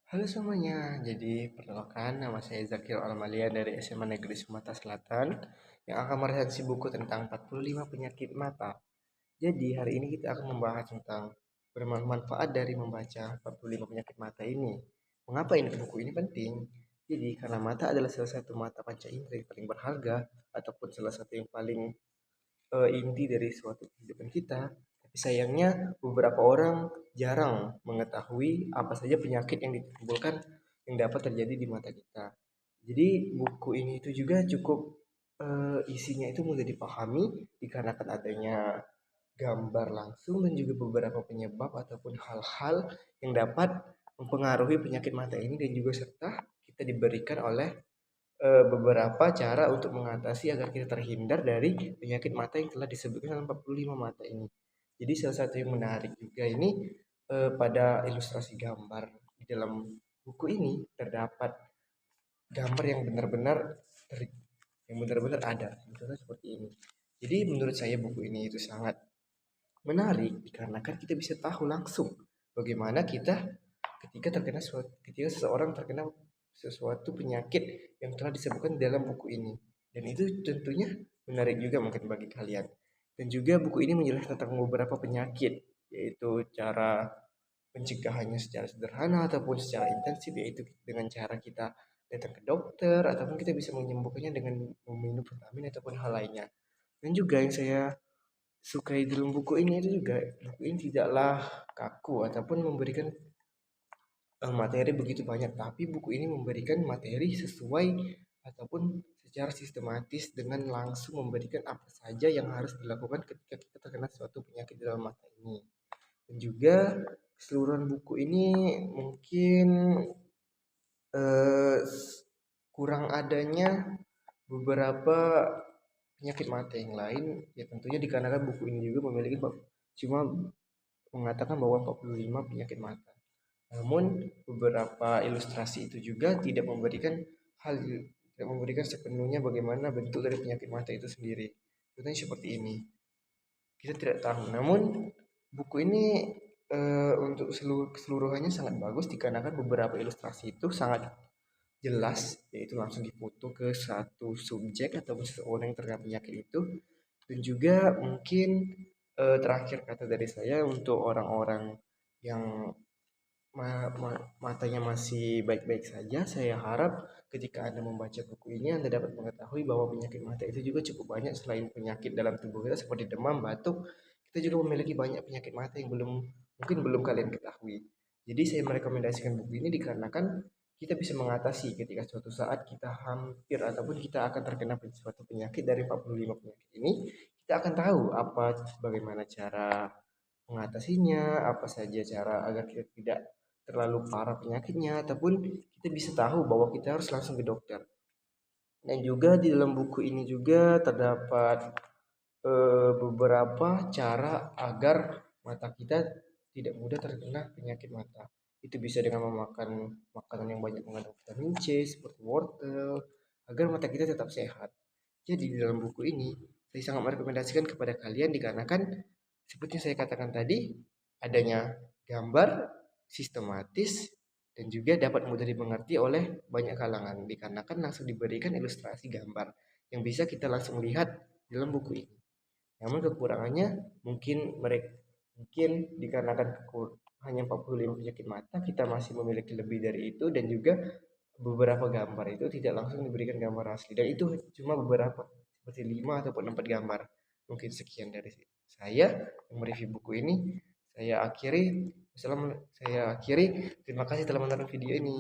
Halo semuanya, jadi perkenalkan nama saya Zakir Almalian dari SMA Negeri Sumatera Selatan yang akan meresensi buku tentang 45 penyakit mata. Jadi hari ini kita akan membahas tentang bermanfaat dari membaca 45 penyakit mata ini. Mengapa ini buku ini penting? Jadi karena mata adalah salah satu mata panca indera yang paling berharga ataupun salah satu yang paling inti dari suatu kehidupan kita. Tapi sayangnya beberapa orang jarang mengetahui apa saja penyakit yang ditimbulkan yang dapat terjadi di mata kita. Jadi buku ini itu juga cukup isinya itu mudah dipahami dikarenakan adanya gambar langsung dan juga beberapa penyebab ataupun hal-hal yang dapat mempengaruhi penyakit mata ini dan juga serta kita diberikan oleh beberapa cara untuk mengatasi agar kita terhindar dari penyakit mata yang telah disebutkan dalam 45 mata ini. Jadi salah satu yang menarik juga ini pada ilustrasi gambar di dalam buku ini terdapat gambar yang benar-benar yang benar-benar ada. Misalnya seperti ini. Jadi menurut saya buku ini itu sangat menarik dikarenakan kita bisa tahu langsung bagaimana kita ketika seseorang terkena sesuatu penyakit yang telah disebutkan dalam buku ini. Dan itu tentunya menarik juga mungkin bagi kalian. Dan juga buku ini menjelaskan tentang beberapa penyakit, yaitu cara pencegahannya secara sederhana ataupun secara intensif, yaitu dengan cara kita datang ke dokter ataupun kita bisa menyembuhkannya dengan meminum vitamin ataupun hal lainnya. Dan juga yang saya sukai dalam buku ini itu juga buku ini tidaklah kaku ataupun memberikan materi begitu banyak, tapi buku ini memberikan materi sesuai ataupun secara sistematis dengan langsung memberikan apa saja yang harus dilakukan ketika kita terkena suatu penyakit dalam mata ini. Dan juga keseluruhan buku ini mungkin eh, kurang adanya beberapa penyakit mata yang lain, ya tentunya dikarenakan buku ini juga memiliki cuma mengatakan bahwa 45 penyakit mata. Namun beberapa ilustrasi itu juga hal tidak memberikan sepenuhnya bagaimana bentuk dari penyakit mata itu sendiri. Contohnya seperti ini. Kita tidak tahu. Namun buku ini untuk keseluruhannya sangat bagus dikarenakan beberapa ilustrasi itu sangat jelas, yaitu langsung difoto ke satu subjek atau seseorang yang terkena penyakit itu. Dan juga mungkin terakhir kata dari saya untuk orang-orang yang matanya masih baik-baik saja, saya harap ketika Anda membaca buku ini Anda dapat mengetahui bahwa penyakit mata itu juga cukup banyak selain penyakit dalam tubuh kita seperti demam, batuk, kita juga memiliki banyak penyakit mata yang mungkin belum kalian ketahui. Jadi saya merekomendasikan buku ini dikarenakan kita bisa mengatasi ketika suatu saat kita hampir ataupun kita akan terkena suatu penyakit dari 45 penyakit ini, kita akan tahu bagaimana cara mengatasinya, apa saja cara agar kita tidak terlalu parah penyakitnya, ataupun kita bisa tahu bahwa kita harus langsung ke dokter. Dan juga di dalam buku ini juga terdapat beberapa cara agar mata kita tidak mudah terkena penyakit mata. Itu bisa dengan memakan makanan yang banyak mengandung vitamin C seperti wortel agar mata kita tetap sehat. Jadi di dalam buku ini saya sangat merekomendasikan kepada kalian dikarenakan seperti yang saya katakan tadi adanya gambar sistematis dan juga dapat mudah dimengerti oleh banyak kalangan dikarenakan langsung diberikan ilustrasi gambar yang bisa kita langsung lihat dalam buku ini. Namun kekurangannya mungkin dikarenakan hanya 45 penyakit mata kita masih memiliki lebih dari itu dan juga beberapa gambar itu tidak langsung diberikan gambar asli dan itu cuma beberapa seperti 5 ataupun 4 gambar. Mungkin sekian dari saya yang mereview buku ini. Saya akhiri. Saya akhiri. Terima kasih telah menonton video ini.